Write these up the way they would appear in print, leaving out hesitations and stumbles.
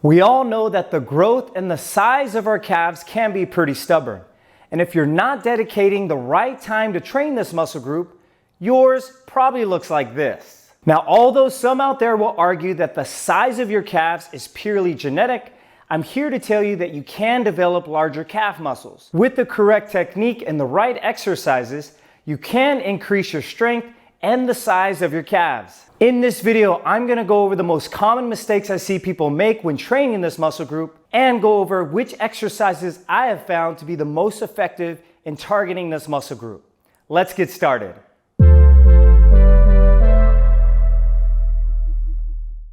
We all know that the growth and the size of our calves can be pretty stubborn. And if you're not dedicating the right time to train this muscle group, yours probably looks like this. Now, although some out there will argue that the size of your calves is purely genetic, I'm here to tell you that you can develop larger calf muscles. With the correct technique and the right exercises, you can increase your strength and the size of your calves. In this video, I'm gonna go over the most common mistakes I see people make when training this muscle group and go over which exercises I have found to be the most effective in targeting this muscle group. Let's get started.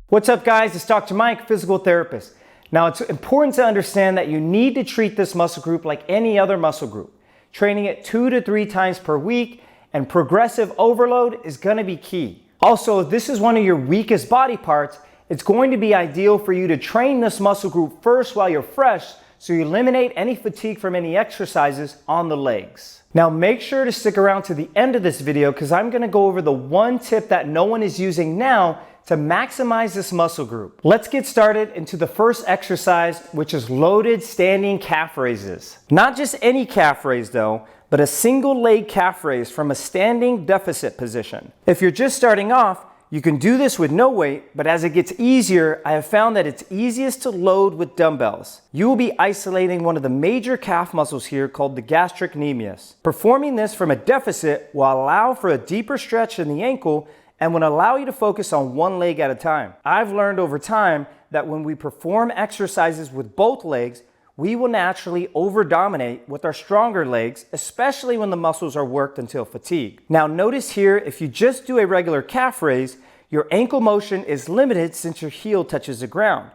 What's up guys, it's Dr. Mike, physical therapist. Now it's important to understand that you need to treat this muscle group like any other muscle group. Training it 2 to 3 times per week and progressive overload is gonna be key. Also, if this is one of your weakest body parts, it's going to be ideal for you to train this muscle group first while you're fresh so you eliminate any fatigue from any exercises on the legs. Now make sure to stick around to the end of this video because I'm gonna go over the one tip that no one is using now to maximize this muscle group. Let's get started into the first exercise, which is loaded standing calf raises. Not just any calf raise though, but a single leg calf raise from a standing deficit position. If you're just starting off, you can do this with no weight, but as it gets easier, I have found that it's easiest to load with dumbbells. You will be isolating one of the major calf muscles here called the gastrocnemius. Performing this from a deficit will allow for a deeper stretch in the ankle and will allow you to focus on one leg at a time. I've learned over time that when we perform exercises with both legs, we will naturally over-dominate with our stronger legs, especially when the muscles are worked until fatigue. Now notice here, if you just do a regular calf raise, your ankle motion is limited since your heel touches the ground.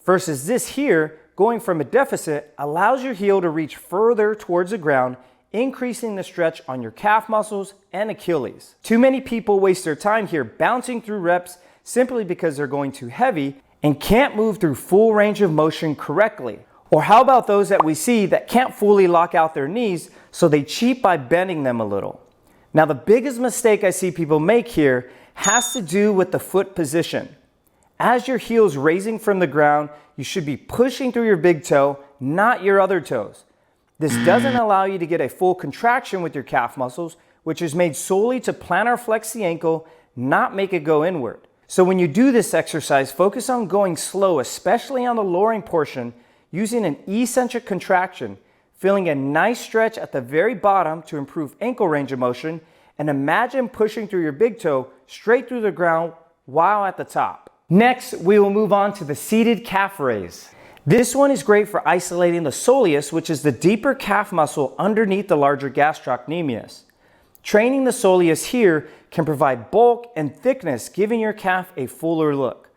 Versus this here, going from a deficit allows your heel to reach further towards the ground, increasing the stretch on your calf muscles and Achilles. Too many people waste their time here bouncing through reps simply because they're going too heavy and can't move through full range of motion correctly. Or how about those that we see that can't fully lock out their knees, so they cheat by bending them a little. Now the biggest mistake I see people make here has to do with the foot position. As your heel is raising from the ground, you should be pushing through your big toe, not your other toes. This doesn't allow you to get a full contraction with your calf muscles, which is made solely to plantar flex the ankle, not make it go inward. So when you do this exercise, focus on going slow, especially on the lowering portion, using an eccentric contraction, feeling a nice stretch at the very bottom to improve ankle range of motion, and imagine pushing through your big toe straight through the ground while at the top. Next, we will move on to the seated calf raise. This one is great for isolating the soleus, which is the deeper calf muscle underneath the larger gastrocnemius. Training the soleus here can provide bulk and thickness, giving your calf a fuller look.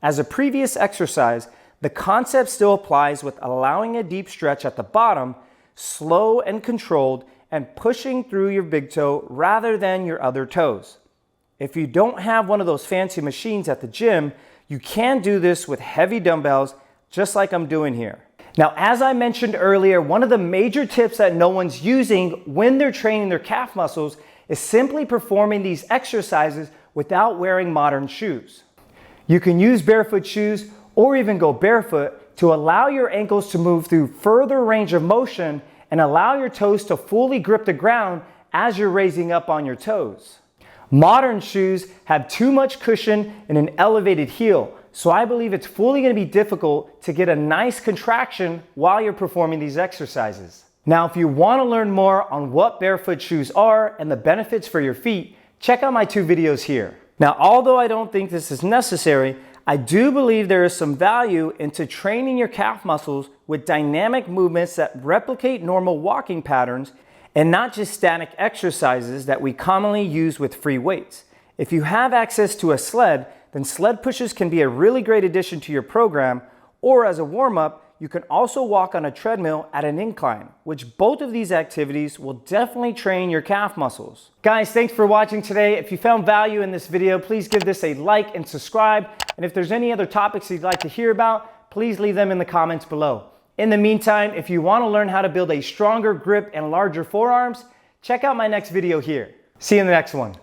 As a previous exercise, the concept still applies with allowing a deep stretch at the bottom, slow and controlled, and pushing through your big toe rather than your other toes. If you don't have one of those fancy machines at the gym, you can do this with heavy dumbbells, just like I'm doing here. Now, as I mentioned earlier, one of the major tips that no one's using when they're training their calf muscles is simply performing these exercises without wearing modern shoes. You can use barefoot shoes or even go barefoot to allow your ankles to move through further range of motion and allow your toes to fully grip the ground as you're raising up on your toes. Modern shoes have too much cushion and an elevated heel, so I believe it's fully going to be difficult to get a nice contraction while you're performing these exercises. Now, if you want to learn more on what barefoot shoes are and the benefits for your feet, check out my 2 videos here. Now, although I don't think this is necessary, I do believe there is some value into training your calf muscles with dynamic movements that replicate normal walking patterns and not just static exercises that we commonly use with free weights. If you have access to a sled, then sled pushes can be a really great addition to your program, or as a warm-up, you can also walk on a treadmill at an incline, which both of these activities will definitely train your calf muscles. Guys, thanks for watching today. If you found value in this video, please give this a like and subscribe. And if there's any other topics you'd like to hear about, please leave them in the comments below. In the meantime, if you want to learn how to build a stronger grip and larger forearms, check out my next video here. See you in the next one.